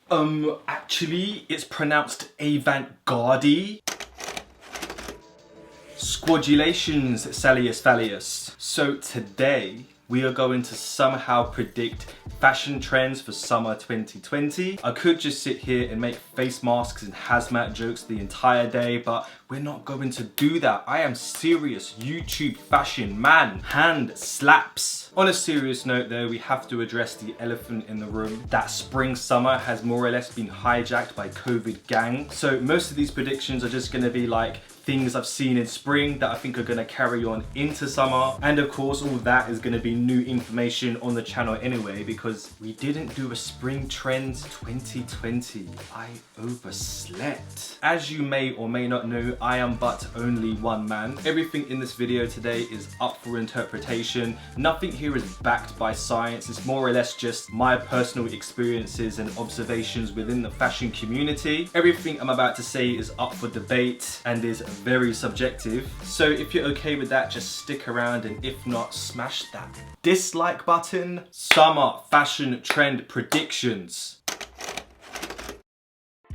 Actually, it's pronounced avant-garde. Squadulations, Salius Fallius. So today, we are going to somehow predict fashion trends for summer 2020. I could just sit here and make face masks and hazmat jokes the entire day, but we're not going to do that. I am serious YouTube fashion man. Hand slaps. On a serious note though, we have to address the elephant in the room. That spring summer has more or less been hijacked by COVID gang. So most of these predictions are just gonna be like things I've seen in spring that I think are gonna carry on into summer. And of course, all that is gonna be new information on the channel anyway, because we didn't do a spring trends 2020. I overslept. As you may or may not know, I am but only one man. Everything in this video today is up for interpretation. Nothing here is backed by science. It's more or less just my personal experiences and observations within the fashion community. Everything I'm about to say is up for debate and is very subjective. So if you're okay with that, just stick around, and if not, smash that dislike button. Summer fashion trend predictions.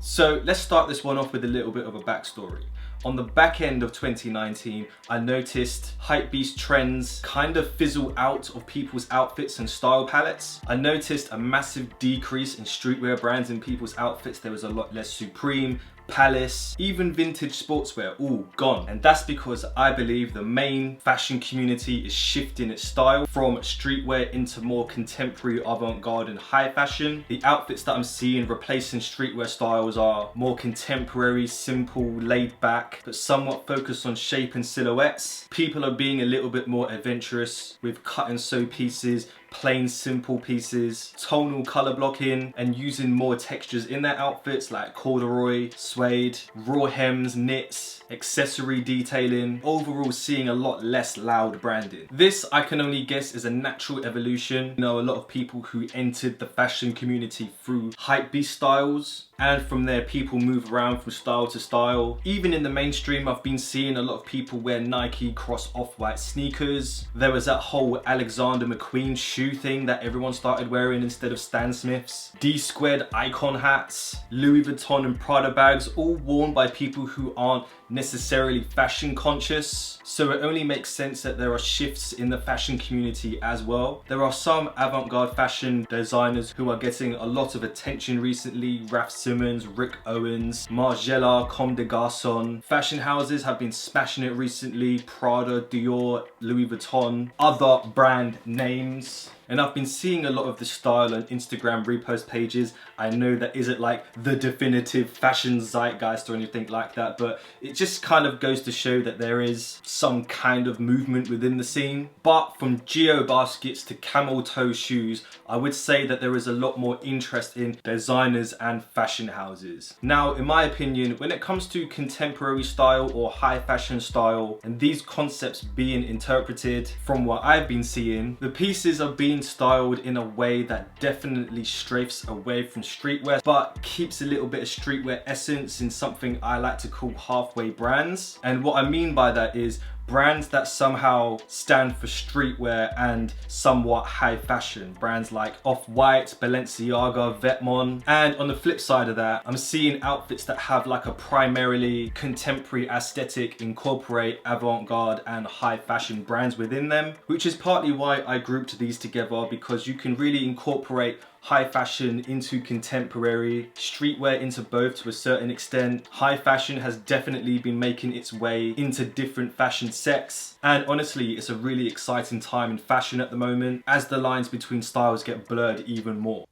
So let's start this one off with a little bit of a backstory. On the back end of 2019, I noticed hypebeast trends kind of fizzle out of people's outfits and style palettes. I noticed a massive decrease in streetwear brands in people's outfits. There was a lot less Supreme, Palace, even vintage sportswear, all gone. And that's because I believe the main fashion community is shifting its style from streetwear into more contemporary, avant-garde and high fashion. The outfits that I'm seeing replacing streetwear styles are more contemporary, simple, laid back, but somewhat focused on shape and silhouettes. People are being a little bit more adventurous with cut and sew pieces, plain simple pieces, tonal color blocking, and using more textures in their outfits like corduroy, suede, raw hems, knits, accessory detailing. Overall, seeing a lot less loud branding. This, I can only guess, is a natural evolution. You know, a lot of people who entered the fashion community through hypebeast styles, and from there people move around from style to style. Even in the mainstream, I've been seeing a lot of people wear Nike cross off-white sneakers. There was that whole Alexander McQueen shoe thing that everyone started wearing instead of Stan Smiths. D-squared icon hats, Louis Vuitton and Prada bags, all worn by people who aren't necessarily fashion conscious. So it only makes sense that there are shifts in the fashion community as well. There are some avant-garde fashion designers who are getting a lot of attention recently. Raf Simmons, Rick Owens, Margiela, Comme des Garçons. Fashion houses have been smashing it recently. Prada, Dior, Louis Vuitton, other brand names. And I've been seeing a lot of this style on Instagram repost pages. I know that isn't like the definitive fashion zeitgeist or anything like that, but it just kind of goes to show that there is some kind of movement within the scene. But from geo baskets to camel toe shoes, I would say that there is a lot more interest in designers and fashion houses. Now, in my opinion, when it comes to contemporary style or high fashion style, and these concepts being interpreted from what I've been seeing, the pieces are being styled in a way that definitely strafes away from streetwear, but keeps a little bit of streetwear essence in something I like to call halfway brands. And what I mean by that is brands that somehow stand for streetwear and somewhat high fashion. Brands like Off-White, Balenciaga, Vetements. And on the flip side of that, I'm seeing outfits that have like a primarily contemporary aesthetic, incorporate avant-garde and high fashion brands within them, which is partly why I grouped these together, because you can really incorporate high fashion into contemporary, streetwear into both to a certain extent. High fashion has definitely been making its way into different fashion sects, and honestly, it's a really exciting time in fashion at the moment as the lines between styles get blurred even more.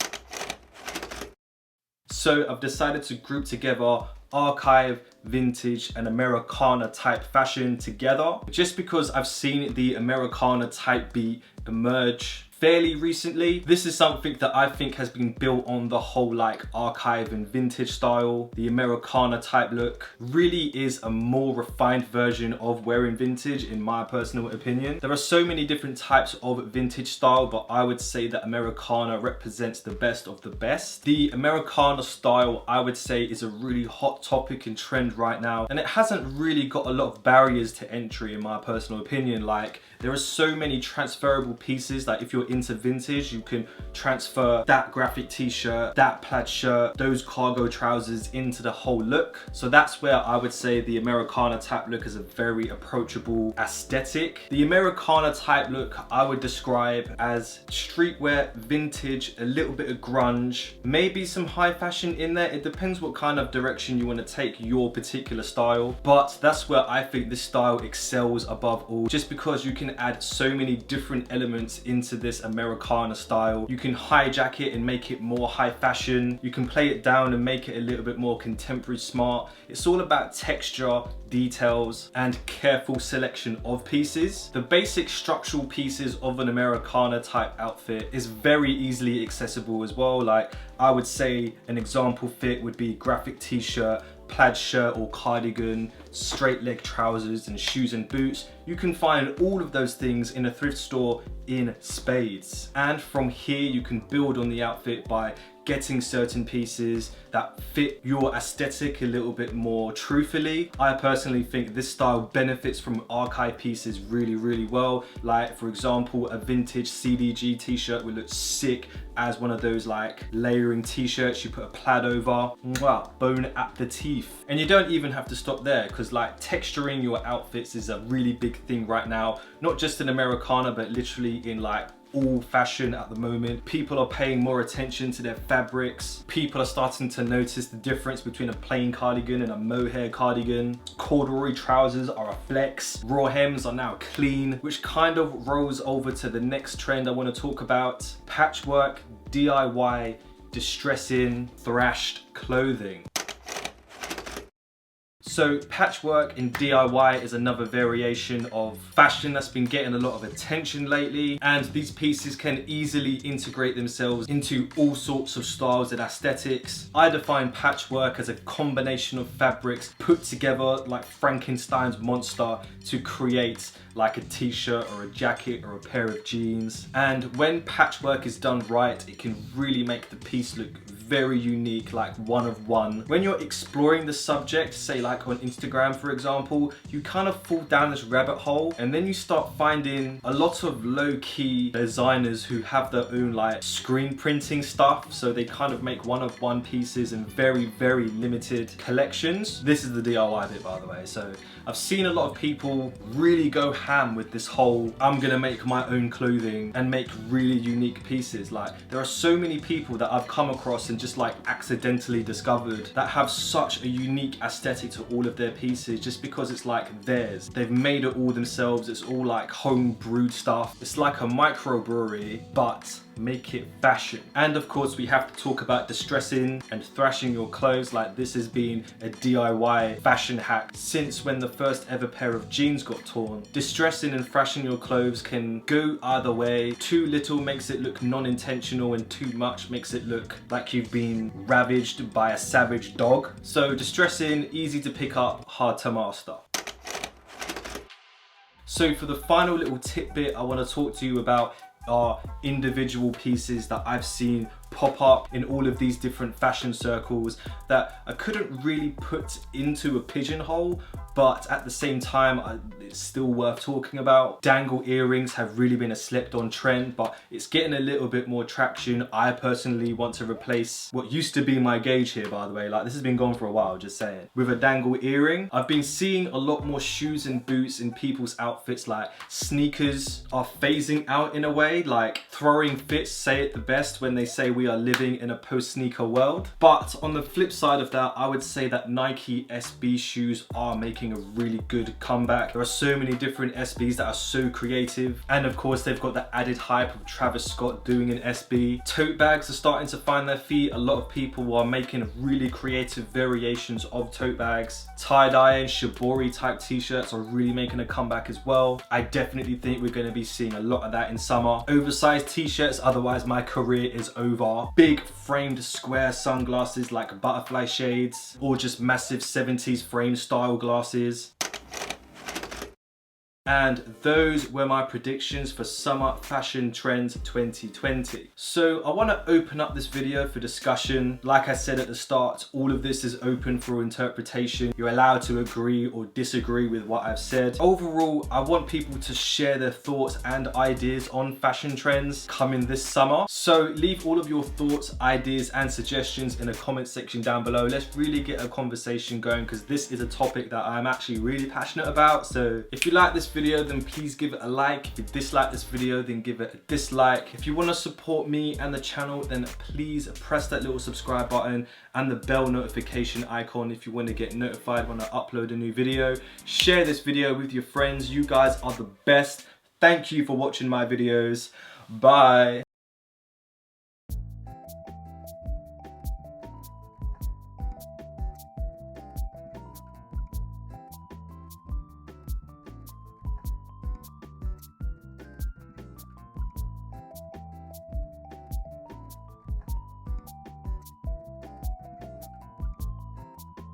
So I've decided to group together archive, vintage and Americana type fashion together, just because I've seen the Americana type beat emerge fairly recently. This is something that I think has been built on the whole like archive and vintage style. The Americana type look really is a more refined version of wearing vintage, in my personal opinion. There are so many different types of vintage style, but I would say that Americana represents the best of the best. The Americana style, I would say, is a really hot topic and trend right now, and it hasn't really got a lot of barriers to entry, in my personal opinion. Like, there are so many transferable pieces. Like, if you're into vintage, you can transfer that graphic t-shirt, that plaid shirt, those cargo trousers into the whole look. So that's where I would say the Americana type look is a very approachable aesthetic. The Americana type look I would describe as streetwear, vintage, a little bit of grunge, maybe some high fashion in there. It depends what kind of direction you want to take your particular style, but that's where I think this style excels above all, just because you can add so many different elements into this Americana style. You can hijack it and make it more high fashion. You can play it down and make it a little bit more contemporary smart. It's all about texture, details, and careful selection of pieces. The basic structural pieces of an Americana type outfit is very easily accessible as well. Like, I would say an example fit would be graphic t-shirt, plaid shirt or cardigan, straight leg trousers, and shoes and boots. You can find all of those things in a thrift store in spades. And from here you can build on the outfit by getting certain pieces that fit your aesthetic a little bit more truthfully. I personally think this style benefits from archive pieces really well. Like, for example, a vintage CDG t-shirt would look sick as one of those like layering t-shirts you put a plaid over. Mwah, bone at the teeth. And you don't even have to stop there, because like texturing your outfits is a really big thing right now, not just in Americana but literally in like all fashion at the moment. People are paying more attention to their fabrics. People are starting to notice the difference between a plain cardigan and a mohair cardigan. Corduroy trousers are a flex. Raw hems are now clean, which kind of rolls over to the next trend I want to talk about: patchwork, DIY, distressing, thrashed clothing. So patchwork and DIY is another variation of fashion that's been getting a lot of attention lately, and these pieces can easily integrate themselves into all sorts of styles and aesthetics. I define patchwork as a combination of fabrics put together like Frankenstein's monster to create like a t-shirt or a jacket or a pair of jeans. And when patchwork is done right, it can really make the piece look very unique, like one of one. When you're exploring the subject, say like on Instagram for example, you kind of fall down this rabbit hole, and then you start finding a lot of low-key designers who have their own like screen printing stuff, so they kind of make one of one pieces in very limited collections. This is the DIY bit, by the way. So I've seen a lot of people really go ham with this whole I'm gonna make my own clothing and make really unique pieces. Like, there are so many people that I've come across and just like accidentally discovered that have such a unique aesthetic to all of their pieces, just because it's like theirs. They've made it all themselves. It's all like home brewed stuff. It's like a microbrewery, but make it fashion. And of course we have to talk about distressing and thrashing your clothes. Like, this has been a DIY fashion hack since when the first ever pair of jeans got torn. Distressing and thrashing your clothes can go either way. Too little makes it look non-intentional, and too much makes it look like you've been ravaged by a savage dog. So distressing, easy to pick up, hard to master. So for the final little tidbit I want to talk to you about are individual pieces that I've seen pop up in all of these different fashion circles that I couldn't really put into a pigeonhole, but at the same time it's still worth talking about. Dangle earrings have really been a slept on trend, but it's getting a little bit more traction. I personally want to replace what used to be my gauge here, by the way, like this has been gone for a while, just saying, with a dangle earring. I've been seeing a lot more shoes and boots in people's outfits. Like, sneakers are phasing out in a way. Like, throwing fits say it the best when they say we are living in a post-sneaker world. But on the flip side of that, I would say that Nike SB shoes are making a really good comeback. There are so many different SBs that are so creative, and of course they've got the added hype of Travis Scott doing an SB. Tote bags are starting to find their feet. A lot of people are making really creative variations of tote bags. Tie-dye and shibori type t-shirts are really making a comeback as well. I definitely think we're going to be seeing a lot of that in summer. Oversized t-shirts, otherwise my career is over. Big framed square sunglasses like butterfly shades, or just massive 70s frame style glasses. and those were my predictions for summer fashion trends 2020. So I want to open up this video for discussion. Like I said at the start, all of this is open for interpretation. You're allowed to agree or disagree with what I've said. Overall, I want people to share their thoughts and ideas on fashion trends coming this summer. So leave all of your thoughts, ideas and suggestions in the comment section down below. Let's really get a conversation going, because this is a topic that I'm actually really passionate about. So if you like this video, then please give it a like. If you dislike this video, then give it a dislike. If you want to support me and the channel, then please press that little subscribe button and the bell notification icon if you want to get notified when I upload a new video. Share this video with your friends. You guys are the best. Thank you for watching my videos. Bye.